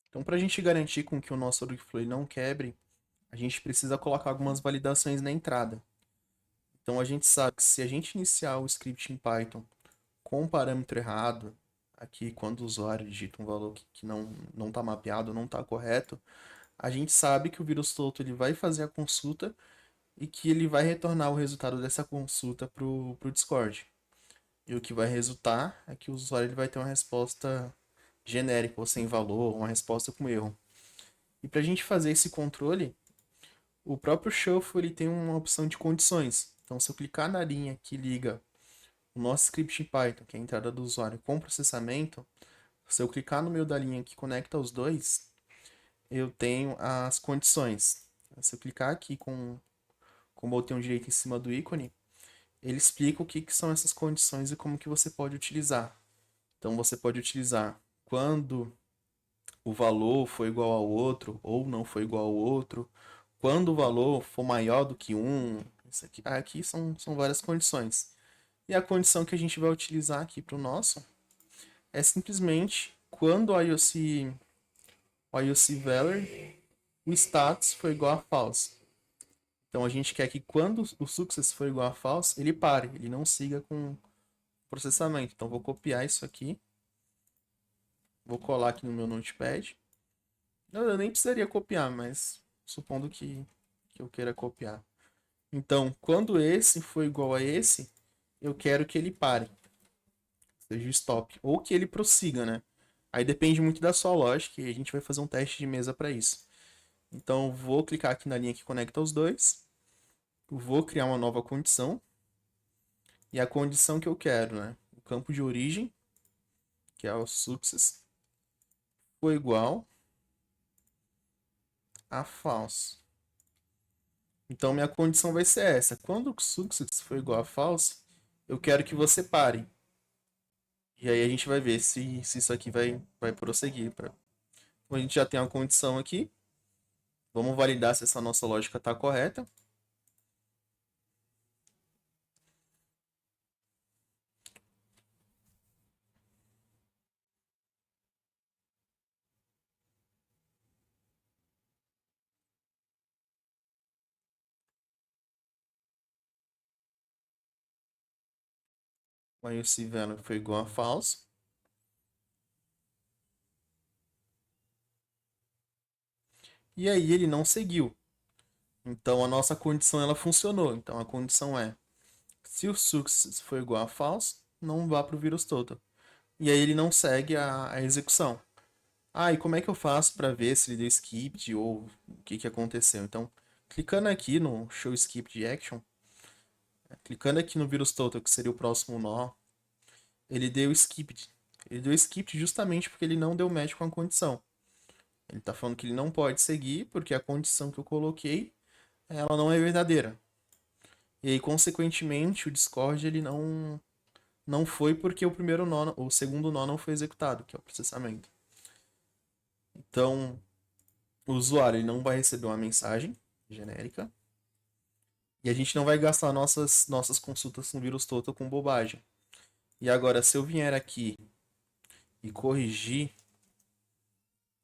Então, para a gente garantir com que o nosso workflow não quebre, a gente precisa colocar algumas validações na entrada. Então, a gente sabe que se a gente iniciar o script em Python com um parâmetro errado, aqui quando o usuário digita um valor que não está mapeado, não está correto, a gente sabe que o vírus todo ele vai fazer a consulta e que ele vai retornar o resultado dessa consulta para o Discord. E o que vai resultar é que o usuário ele vai ter uma resposta genérica ou sem valor, uma resposta com erro. E para a gente fazer esse controle, o próprio Shuffle ele tem uma opção de condições. Então, se eu clicar na linha que liga o nosso script em Python, que é a entrada do usuário, com processamento, se eu clicar no meio da linha que conecta os dois, eu tenho as condições. Se eu clicar aqui com o botão direito em cima do ícone, ele explica o que são essas condições e como que você pode utilizar. Então, você pode utilizar quando o valor for igual ao outro ou não for igual ao outro, quando o valor for maior do que um. Isso aqui são várias condições. E a condição que a gente vai utilizar aqui para o nosso é simplesmente quando o IOC valor, o status for igual a false. Então a gente quer que quando o success for igual a false, ele pare, ele não siga com o processamento. Então vou copiar isso aqui, vou colar aqui no meu notepad. Eu nem precisaria copiar, mas supondo que eu queira copiar. Então, quando esse for igual a esse, eu quero que ele pare, seja o stop, ou que ele prossiga, né? Aí depende muito da sua lógica e a gente vai fazer um teste de mesa para isso. Então, vou clicar aqui na linha que conecta os dois, vou criar uma nova condição, e a condição que eu quero, né? O campo de origem, que é o success, for igual a false. Então, minha condição vai ser essa. Quando o success for igual a false, eu quero que você pare. E aí a gente vai ver se isso aqui vai prosseguir. Então, a gente já tem uma condição aqui. Vamos validar se essa nossa lógica está correta. Aí esse value foi igual a false. E aí ele não seguiu. Então a nossa condição ela funcionou. Então a condição é: se o success for igual a false, não vá para o vírus total. E aí ele não segue a execução. Ah, e como é que eu faço para ver se ele deu skip ou o que aconteceu? Então, clicando aqui no Show Skip de Action, clicando aqui no vírus total, que seria o próximo nó, ele deu skip. Ele deu skip justamente porque ele não deu match com a condição. Ele está falando que ele não pode seguir porque a condição que eu coloquei, ela não é verdadeira. E aí, consequentemente, o Discord ele não foi porque o primeiro nó, o segundo nó não foi executado, que é o processamento. Então, o usuário ele não vai receber uma mensagem genérica e a gente não vai gastar nossas consultas com vírus total com bobagem. E agora, se eu vier aqui e corrigir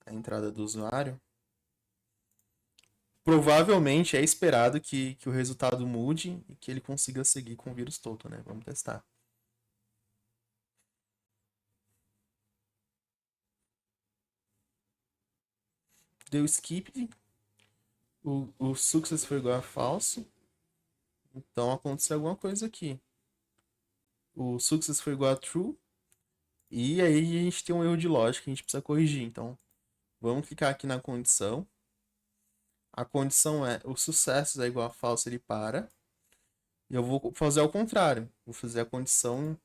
a entrada do usuário, provavelmente é esperado que o resultado mude e que ele consiga seguir com o vírus total, né? Vamos testar. Deu skip, o success foi igual a falso, então aconteceu alguma coisa aqui. O success foi igual a true, e aí a gente tem um erro de lógica que a gente precisa corrigir. Então, vamos clicar aqui na condição. A condição é o sucesso é igual a falso, ele para. E eu vou fazer ao contrário. Vou fazer a condição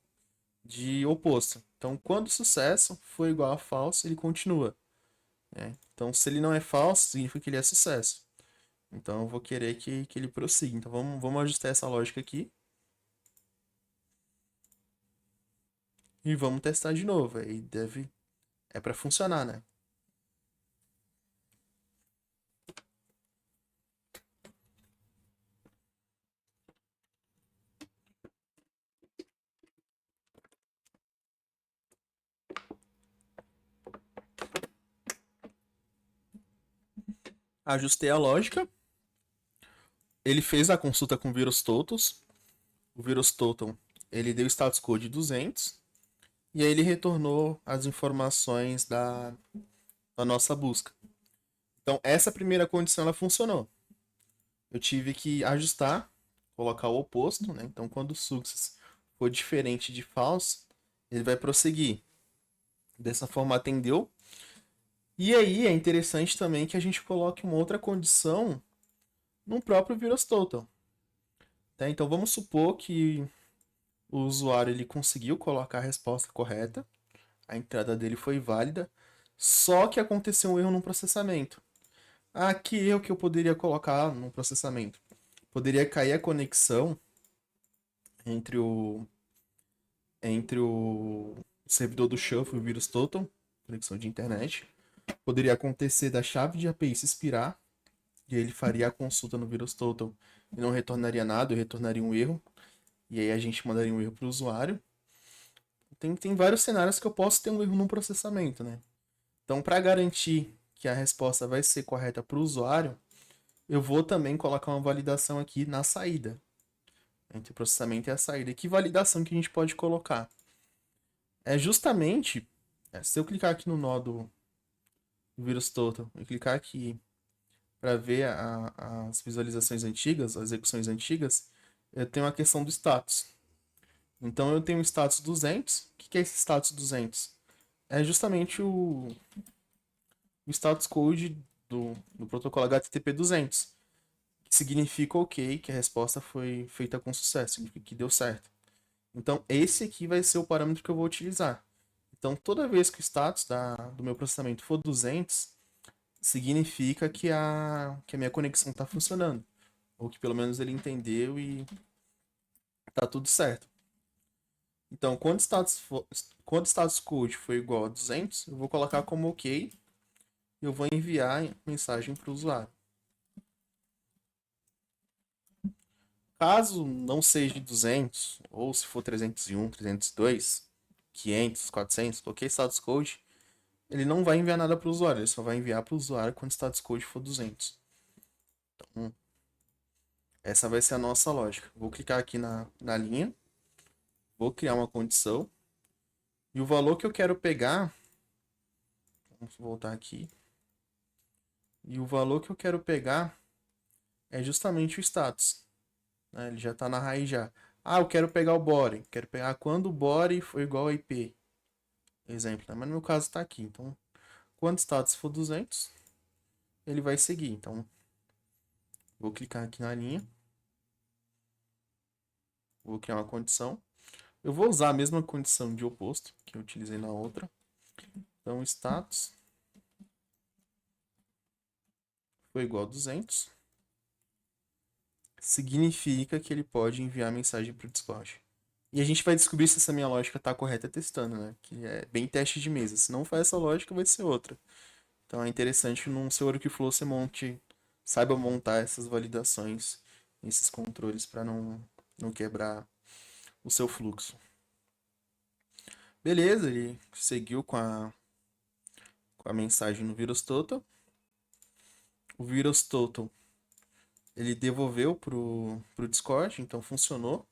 de oposto. Então, quando o sucesso for igual a falso, ele continua. Né? Então, se ele não é falso, significa que ele é sucesso. Então, eu vou querer que ele prossiga. Então, vamos ajustar essa lógica aqui. E vamos testar de novo. Aí deve. É para funcionar, né? Ajustei a lógica. Ele fez a consulta com o VirusTotals. O VirusTotal, ele deu status code 200. E aí ele retornou as informações da nossa busca. Então, essa primeira condição ela funcionou. Eu tive que ajustar, colocar o oposto, né? Então, quando o success for diferente de false, ele vai prosseguir. Dessa forma, atendeu. E aí, é interessante também que a gente coloque uma outra condição no próprio VirusTotal. Tá? Então, vamos supor que o usuário ele conseguiu colocar a resposta correta, a entrada dele foi válida, só que aconteceu um erro no processamento. Ah, que erro que eu poderia colocar no processamento? Poderia cair a conexão entre o servidor do Shuffle e o VirusTotal, conexão de internet. Poderia acontecer da chave de API se expirar, e aí ele faria a consulta no VirusTotal e não retornaria nada, retornaria um erro. E aí a gente mandaria um erro para o usuário. Tem vários cenários que eu posso ter um erro no processamento, né? Então, para garantir que a resposta vai ser correta para o usuário, eu vou também colocar uma validação aqui na saída, entre o processamento e a saída. E que validação que a gente pode colocar? É justamente, se eu clicar aqui no nó do VirusTotal e clicar aqui para ver as visualizações antigas, as execuções antigas, eu tenho a questão do status. Então eu tenho o status 200. O que é esse status 200? É justamente o status code do protocolo HTTP 200, que significa ok, que a resposta foi feita com sucesso, significa que deu certo. Então esse aqui vai ser o parâmetro que eu vou utilizar. Então toda vez que o status do meu processamento for 200, significa que a minha conexão está funcionando. Ou que pelo menos ele entendeu e está tudo certo. Então, quando o status code for igual a 200, eu vou colocar como ok e eu vou enviar a mensagem para o usuário. Caso não seja 200, ou se for 301, 302, 500, 400, qualquer status code, ele não vai enviar nada para o usuário, ele só vai enviar para o usuário quando o status code for 200. Então, essa vai ser a nossa lógica. Vou clicar aqui na linha, vou criar uma condição, e o valor que eu quero pegar, vamos voltar aqui, e o valor que eu quero pegar é justamente o status. Né? Ele já está na raiz já. Ah, eu quero pegar o body. Quero pegar quando o body for igual a IP. Exemplo, né? Mas no meu caso está aqui. Então, quando o status for 200, ele vai seguir. Então, vou clicar aqui na linha. Vou criar uma condição. Eu vou usar a mesma condição de oposto que eu utilizei na outra. Então, status foi igual a 200. Significa que ele pode enviar mensagem para o Discord. E a gente vai descobrir se essa minha lógica está correta testando, né? Que é bem teste de mesa. Se não for essa lógica, vai ser outra. Então é interessante num seu workflow você saiba montar essas validações, esses controles para não quebrar o seu fluxo. Beleza, ele seguiu com a mensagem no VirusTotal. O VirusTotal ele devolveu pro Discord, então funcionou.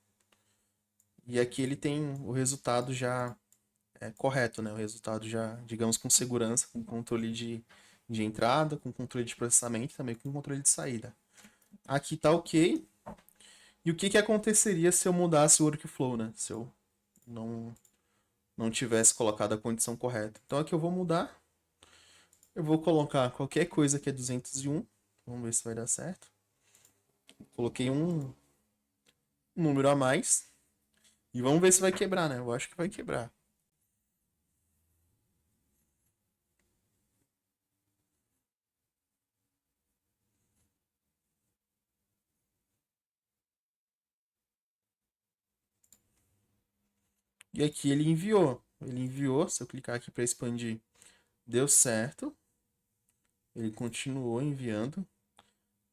E aqui ele tem o resultado já correto, né? O resultado já, digamos, com segurança, com controle de entrada, com controle de processamento e também com controle de saída. Aqui tá ok. E o que aconteceria se eu mudasse o workflow, né? Se eu não tivesse colocado a condição correta. Então aqui eu vou mudar. Eu vou colocar qualquer coisa que é 201. Vamos ver se vai dar certo. Coloquei um número a mais. E vamos ver se vai quebrar, né? Eu acho que vai quebrar. E aqui ele enviou. Ele enviou. Se eu clicar aqui para expandir, deu certo. Ele continuou enviando.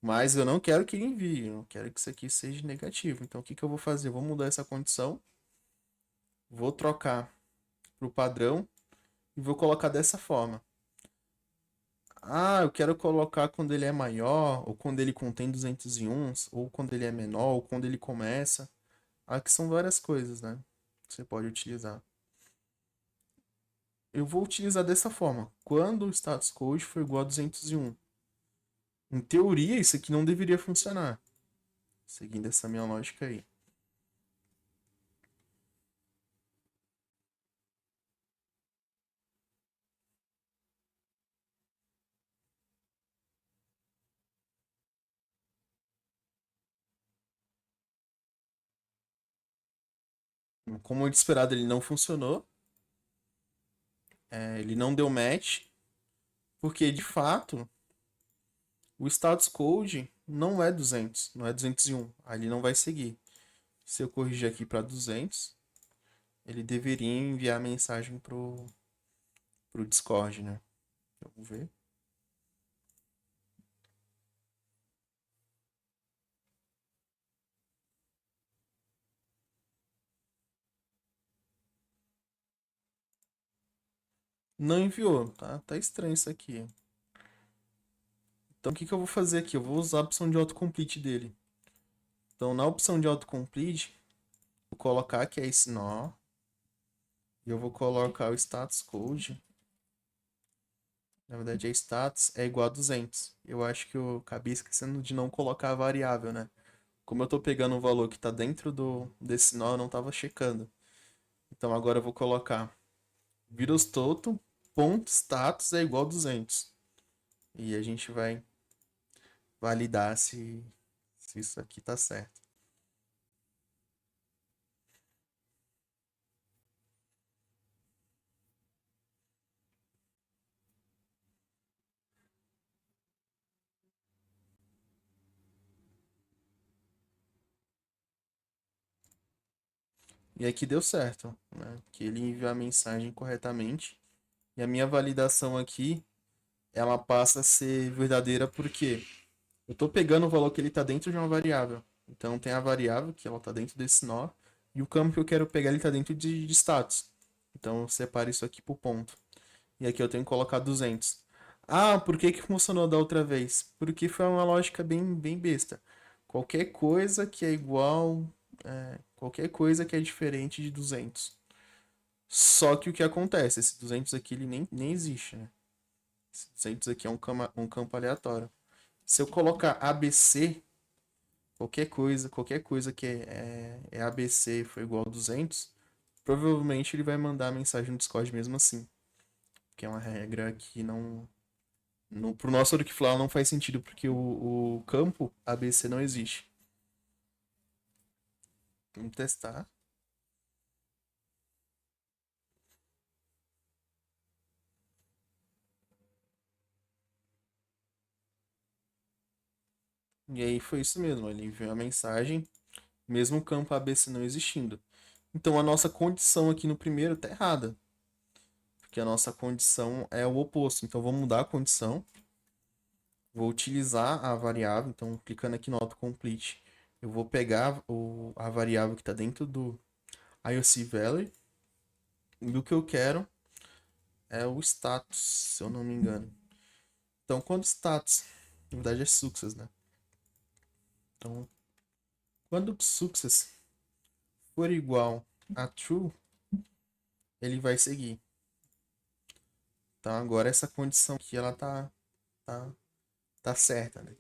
Mas eu não quero que ele envie. Eu quero que isso aqui seja negativo. Então o que eu vou fazer? Eu vou mudar essa condição. Vou trocar para o padrão. E vou colocar dessa forma. Ah, eu quero colocar quando ele é maior, ou quando ele contém 201, ou quando ele é menor, ou quando ele começa. Aqui são várias coisas, né? Que você pode utilizar. Eu vou utilizar dessa forma. Quando o status code for igual a 201. Em teoria, isso aqui não deveria funcionar. Seguindo essa minha lógica aí. Como de esperado, ele não funcionou. Ele não deu match. Porque, de fato, o status code não é 200, não é 201. Aí ele não vai seguir. Se eu corrigir aqui para 200, ele deveria enviar mensagem pro Discord, né? Vamos ver. Não enviou, tá? Tá estranho isso aqui. Então o que que eu vou fazer aqui? Eu vou usar a opção de autocomplete dele. Então na opção de autocomplete, vou colocar que é esse nó. E eu vou colocar o status code. Na verdade, é status é igual a 200. Eu acho que eu acabei esquecendo de não colocar a variável, né? Como eu tô pegando o valor que tá dentro desse nó, eu não tava checando. Então agora eu vou colocar VirusTotal.status é igual a 200. E a gente vai validar se isso aqui tá certo. E aqui deu certo, né? Que ele enviou a mensagem corretamente. E a minha validação aqui, ela passa a ser verdadeira porque eu tô pegando o valor que ele tá dentro de uma variável. Então tem a variável que ela tá dentro desse nó e o campo que eu quero pegar ele tá dentro de status. Então eu separo isso aqui por ponto. E aqui eu tenho que colocar 200. Ah, por que que funcionou da outra vez? Porque foi uma lógica bem besta. Qualquer coisa que é igual, qualquer coisa que é diferente de 200. Só que o que acontece? Esse 200 aqui ele nem existe, né? Esse 200 aqui é um campo aleatório. Se eu colocar ABC, qualquer coisa que é ABC for igual a 200, provavelmente ele vai mandar a mensagem no Discord mesmo assim. Que é uma regra que não. No, pro nosso Workflow não faz sentido, porque o campo ABC não existe. Vamos testar. E aí foi isso mesmo, ele enviou a mensagem, mesmo o campo ABC não existindo. Então a nossa condição aqui no primeiro tá errada, porque a nossa condição é o oposto. Então vou mudar a condição, vou utilizar a variável, então clicando aqui no autocomplete, eu vou pegar a variável que está dentro do IOC Value, e o que eu quero é o status, se eu não me engano. Então quando status, na verdade é success, né? Então quando o success for igual a true, ele vai seguir. Então agora essa condição aqui ela tá, tá certa, né?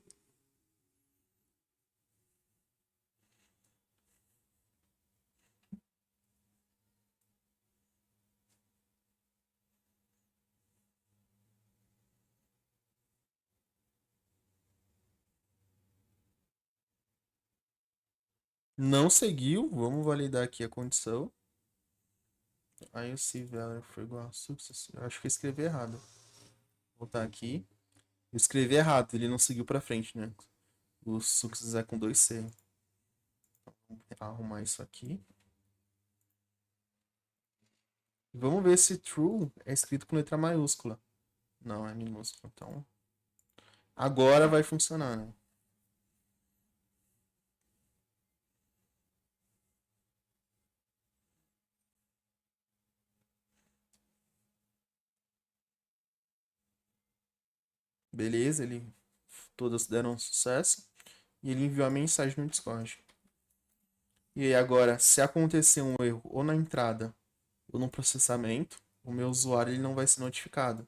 Não seguiu, vamos validar aqui a condição. Aí o C value foi igual a success. Eu acho que eu escrevi errado. Vou voltar aqui. Eu escrevi errado, ele não seguiu pra frente, né? O success é com 2C. Vamos arrumar isso aqui. E vamos ver se true é escrito com letra maiúscula. Não, é minúsculo. Então, agora vai funcionar, né? Beleza, todas deram sucesso. E ele enviou a mensagem no Discord. E aí agora, se acontecer um erro ou na entrada ou no processamento, o meu usuário ele não vai ser notificado.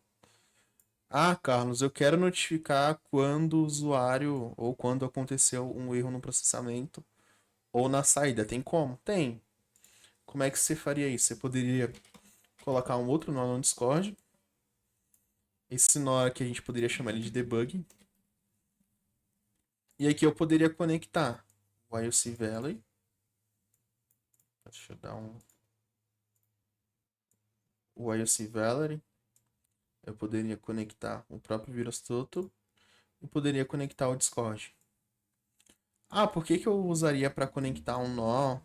Ah, Carlos, eu quero notificar quando o usuário ou quando aconteceu um erro no processamento ou na saída. Tem como? Tem. Como é que você faria isso? Você poderia colocar um outro nó no Discord. Esse nó aqui a gente poderia chamar ele de debug. E aqui eu poderia conectar o IOC Valley. Deixa eu dar um. O IOC Valley. Eu poderia conectar o próprio VirusTotal e poderia conectar o Discord. Ah, por que que eu usaria para conectar um nó,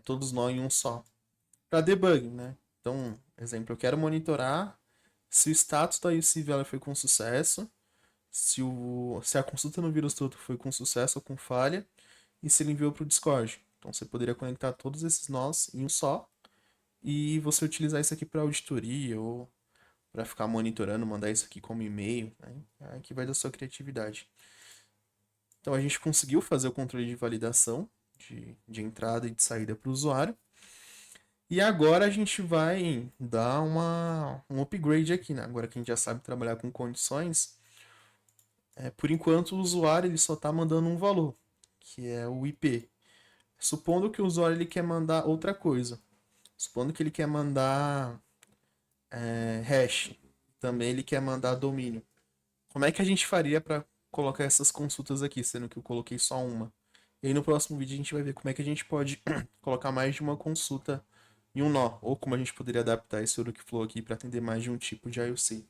todos os nós em um só? Para debug, né? Então, exemplo, eu quero monitorar se o status da UC Valley foi com sucesso, se a consulta no VirusTotal foi com sucesso ou com falha, e se ele enviou para o Discord. Então, você poderia conectar todos esses nós em um só e você utilizar isso aqui para auditoria ou para ficar monitorando, mandar isso aqui como e-mail, né? Aqui vai da sua criatividade. Então a gente conseguiu fazer o controle de validação de entrada e de saída para o usuário. E agora a gente vai dar um upgrade aqui, né? Agora que a gente já sabe trabalhar com condições, por enquanto o usuário ele só está mandando um valor, que é o IP. Supondo que o usuário ele quer mandar outra coisa. Supondo que ele quer mandar hash. Também ele quer mandar domínio. Como é que a gente faria para colocar essas consultas aqui, sendo que eu coloquei só uma? E aí no próximo vídeo a gente vai ver como é que a gente pode colocar mais de uma consulta em um nó, ou como a gente poderia adaptar esse Flow aqui para atender mais de um tipo de IOC.